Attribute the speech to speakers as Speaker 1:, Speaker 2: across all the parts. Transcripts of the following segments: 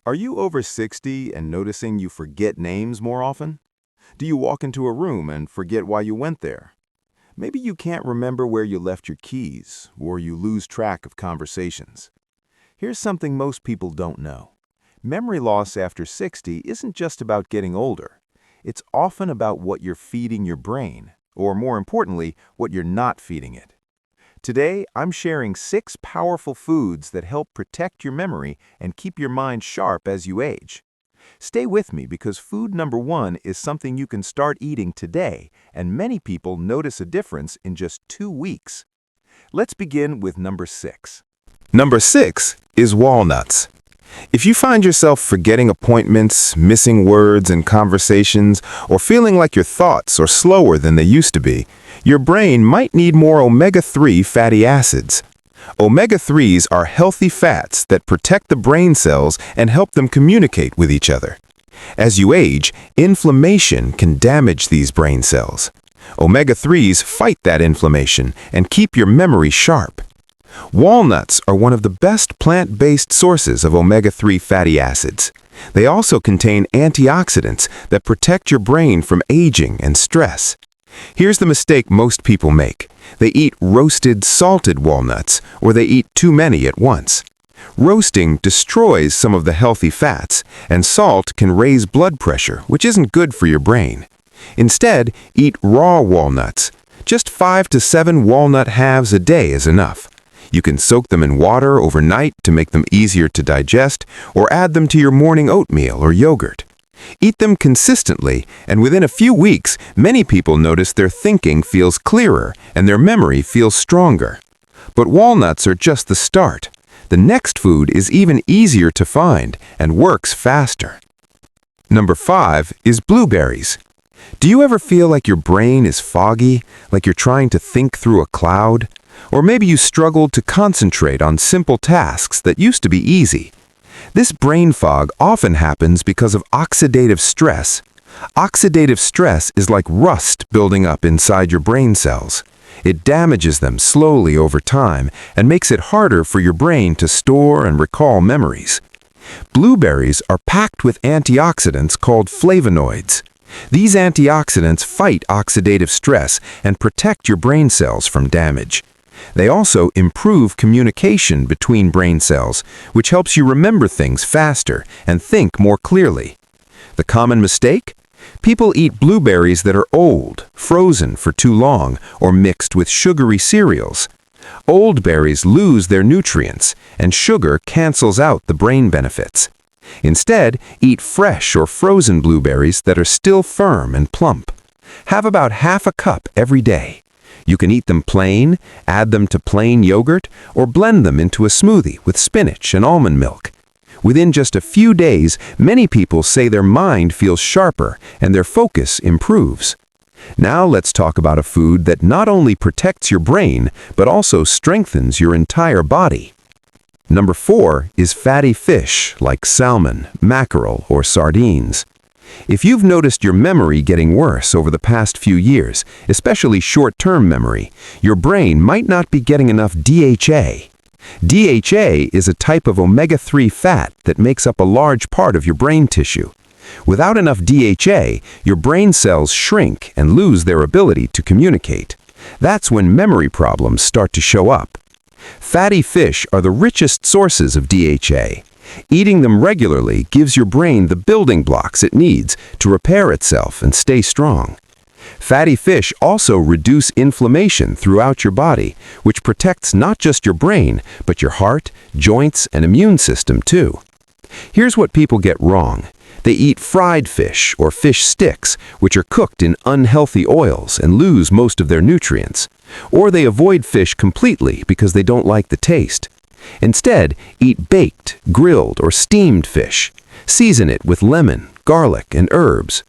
Speaker 1: Are you over 60 and noticing you forget names more often? Do you walk into a room and forget why you went there? Maybe you can't remember where you left your keys, or you lose track of conversations. Here's something most people don't know. Memory loss after 60 isn't just about getting older. It's often about what you're feeding your brain, or more importantly, what you're not feeding it. Today, I'm sharing 6 powerful foods that help protect your memory and keep your mind sharp as you age. Stay with me because food number 1 is something you can start eating today, and many people notice a difference in just 2 weeks. Let's begin with number 6. Number 6 is walnuts. If you find yourself forgetting appointments, missing words in conversations, or feeling like your thoughts are slower than they used to be, your brain might need more omega-3 fatty acids. Omega-3s are healthy fats that protect the brain cells and help them communicate with each other. As you age, inflammation can damage these brain cells. Omega-3s fight that inflammation and keep your memory sharp. Walnuts are one of the best plant-based sources of omega-3 fatty acids. They also contain antioxidants that protect your brain from aging and stress. Here's the mistake most people make. They eat roasted, salted walnuts, or they eat too many at once. Roasting destroys some of the healthy fats, and salt can raise blood pressure, which isn't good for your brain. Instead, eat raw walnuts. Just 5 to 7 walnut halves a day is enough. You can soak them in water overnight to make them easier to digest, or add them to your morning oatmeal or yogurt. Eat them consistently, and within a few weeks, many people notice their thinking feels clearer and their memory feels stronger. But walnuts are just the start. The next food is even easier to find and works faster. Number 5 is blueberries. Do you ever feel like your brain is foggy, like you're trying to think through a cloud? Or maybe you struggle to concentrate on simple tasks that used to be easy. This brain fog often happens because of oxidative stress. Oxidative stress is like rust building up inside your brain cells. It damages them slowly over time and makes it harder for your brain to store and recall memories. Blueberries are packed with antioxidants called flavonoids. These antioxidants fight oxidative stress and protect your brain cells from damage. They also improve communication between brain cells, which helps you remember things faster and think more clearly. The common mistake? People eat blueberries that are old, frozen for too long, or mixed with sugary cereals. Old berries lose their nutrients, and sugar cancels out the brain benefits. Instead, eat fresh or frozen blueberries that are still firm and plump. Have about half a cup every day. You can eat them plain, add them to plain yogurt, or blend them into a smoothie with spinach and almond milk. Within just a few days, many people say their mind feels sharper and their focus improves. Now let's talk about a food that not only protects your brain, but also strengthens your entire body. Number 4 is fatty fish like salmon, mackerel, or sardines. If you've noticed your memory getting worse over the past few years, especially short-term memory, your brain might not be getting enough DHA. DHA is a type of omega-3 fat that makes up a large part of your brain tissue. Without enough DHA, your brain cells shrink and lose their ability to communicate. That's when memory problems start to show up. Fatty fish are the richest sources of DHA. Eating them regularly gives your brain the building blocks it needs to repair itself and stay strong. Fatty fish also reduce inflammation throughout your body, which protects not just your brain, but your heart, joints, and immune system too. Here's what people get wrong. They eat fried fish or fish sticks, which are cooked in unhealthy oils and lose most of their nutrients. Or they avoid fish completely because they don't like the taste. Instead, eat baked, grilled, or steamed fish. Season it with lemon, garlic, and herbs.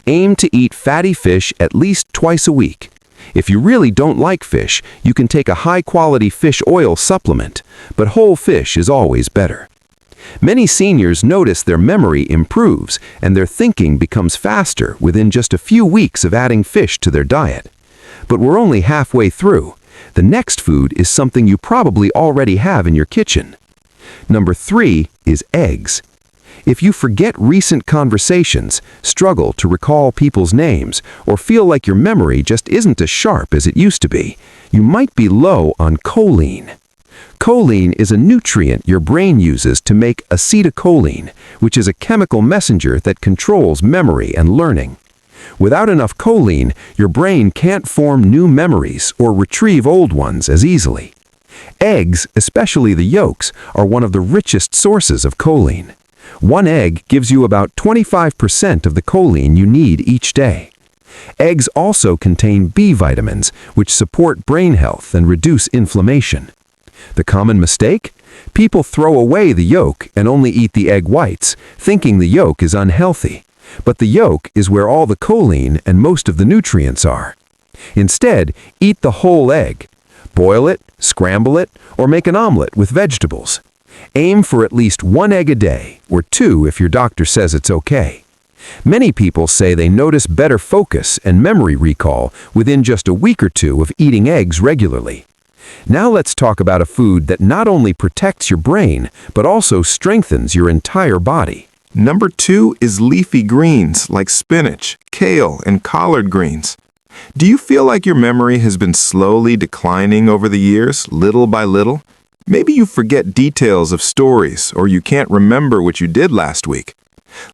Speaker 1: Aim to eat fatty fish at least twice a week. If you really don't like fish, you can take a high-quality fish oil supplement, but whole fish is always better. Many seniors notice their memory improves and their thinking becomes faster within just a few weeks of adding fish to their diet. But we're only halfway through. The next food is something you probably already have in your kitchen. Number 3 is eggs.
Speaker 2: If you forget recent conversations, struggle to recall people's names, or feel like your memory just isn't as sharp as it used to be, you might be low on choline. Choline is a nutrient your brain uses to make acetylcholine, which is a chemical messenger that controls memory and learning. Without enough choline, your brain can't form new memories or retrieve old ones as easily. Eggs, especially the yolks, are one of the richest sources of choline. One egg gives you about 25% of the choline you need each day. Eggs also contain B vitamins, which support brain health and reduce inflammation. The common mistake? People throw away the yolk and only eat the egg whites, thinking the yolk is unhealthy. But the yolk is where all the choline and most of the nutrients are. Instead, eat the whole egg. Boil it, scramble it, or make an omelet with vegetables. Aim for at least 1 egg a day, or 2 if your doctor says it's okay. Many people say they notice better focus and memory recall within just a week or 2 of eating eggs regularly. Now let's talk about a food that not only protects your brain, but also strengthens your entire body.
Speaker 3: Number 2 is leafy greens like spinach, kale, and collard greens. Do you feel like your memory has been slowly declining over the years, little by little? Maybe you forget details of stories, or you can't remember what you did last week.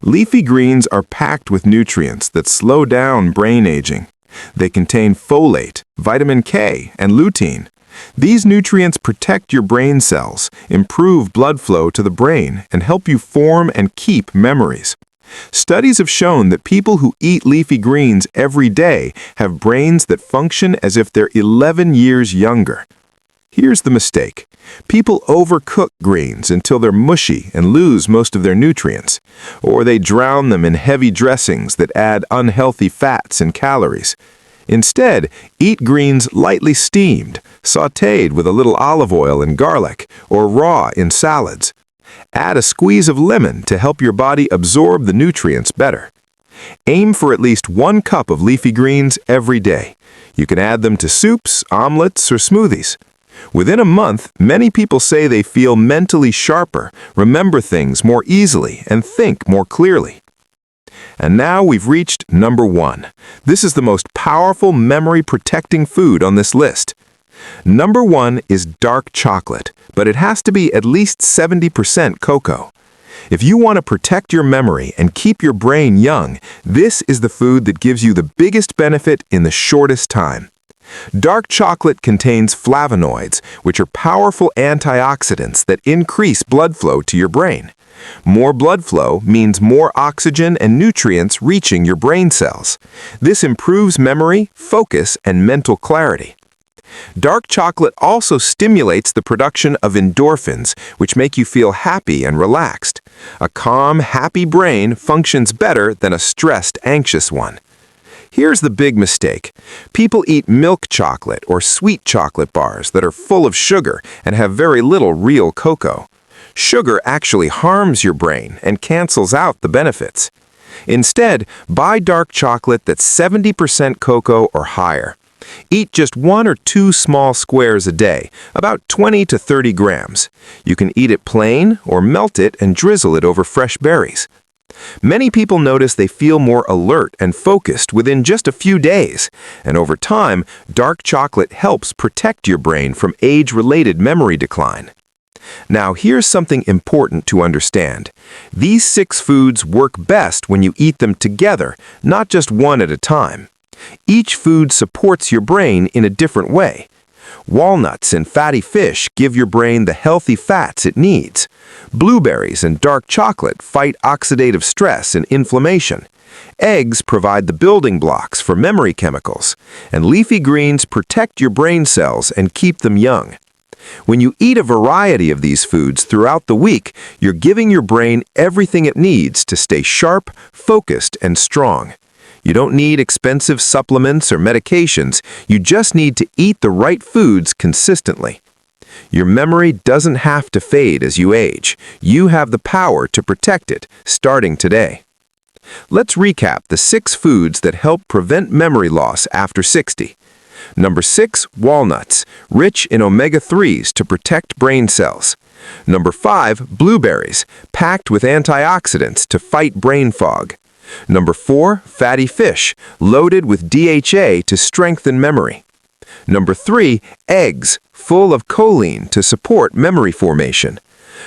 Speaker 3: Leafy greens are packed with nutrients that slow down brain aging. They contain folate, vitamin K, and lutein. These nutrients protect your brain cells, improve blood flow to the brain, and help you form and keep memories. Studies have shown that people who eat leafy greens every day have brains that function as if they're 11 years younger. Here's the mistake. People overcook greens until they're mushy and lose most of their nutrients, or they drown them in heavy dressings that add unhealthy fats and calories. Instead, eat greens lightly steamed, sautéed with a little olive oil and garlic, or raw in salads. Add a squeeze of lemon to help your body absorb the nutrients better. Aim for at least 1 cup of leafy greens every day. You can add them to soups, omelets, or smoothies. Within a month, many people say they feel mentally sharper, remember things more easily, and think more clearly. And now we've reached number 1. This is the most powerful memory-protecting food on this list. Number 1 is dark chocolate, but it has to be at least 70% cocoa. If you want to protect your memory and keep your brain young, this is the food that gives you the biggest benefit in the shortest time. Dark chocolate contains flavonoids, which are powerful antioxidants that increase blood flow to your brain. More blood flow means more oxygen and nutrients reaching your brain cells. This improves memory, focus, and mental clarity. Dark chocolate also stimulates the production of endorphins, which make you feel happy and relaxed. A calm, happy brain functions better than a stressed, anxious one. Here's the big mistake. People eat milk chocolate or sweet chocolate bars that are full of sugar and have very little real cocoa. Sugar actually harms your brain and cancels out the benefits. Instead, buy dark chocolate that's 70% cocoa or higher. Eat just 1 or 2 small squares a day, about 20 to 30 grams. You can eat it plain or melt it and drizzle it over fresh berries. Many people notice they feel more alert and focused within just a few days, and over time, dark chocolate helps protect your brain from age-related memory decline. Now, here's something important to understand. These 6 foods work best when you eat them together, not just one at a time. Each food supports your brain in a different way. Walnuts and fatty fish give your brain the healthy fats it needs. Blueberries and dark chocolate fight oxidative stress and inflammation. Eggs provide the building blocks for memory chemicals, and leafy greens protect your brain cells and keep them young. When you eat a variety of these foods throughout the week, you're giving your brain everything it needs to stay sharp, focused, and strong. You don't need expensive supplements or medications, you just need to eat the right foods consistently. Your memory doesn't have to fade as you age. You have the power to protect it, starting today. Let's recap the 6 foods that help prevent memory loss after 60. Number 6, walnuts, rich in omega-3s to protect brain cells. Number 5, blueberries, packed with antioxidants to fight brain fog. Number 4, fatty fish, loaded with DHA to strengthen memory. Number 3, eggs, full of choline to support memory formation.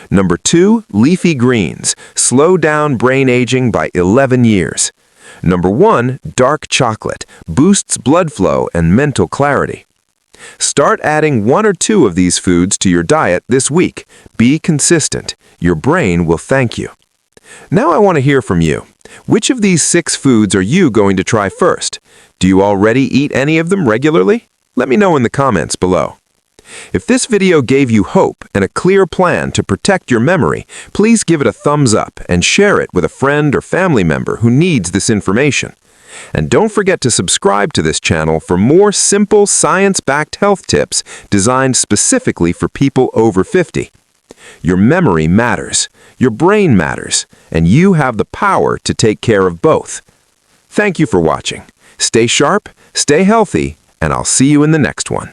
Speaker 3: Number 2, leafy greens, slow down brain aging by 11 years. Number 1, dark chocolate, boosts blood flow and mental clarity. Start adding 1 or 2 of these foods to your diet this week. Be consistent. Your brain will thank you. Now I want to hear from you. Which of these 6 foods are you going to try first? Do you already eat any of them regularly? Let me know in the comments below. If this video gave you hope and a clear plan to protect your memory, please give it a thumbs up and share it with a friend or family member who needs this information. And don't forget to subscribe to this channel for more simple science-backed health tips designed specifically for people over 50. Your memory matters, your brain matters, and you have the power to take care of both. Thank you for watching. Stay sharp, stay healthy, and I'll see you in the next one.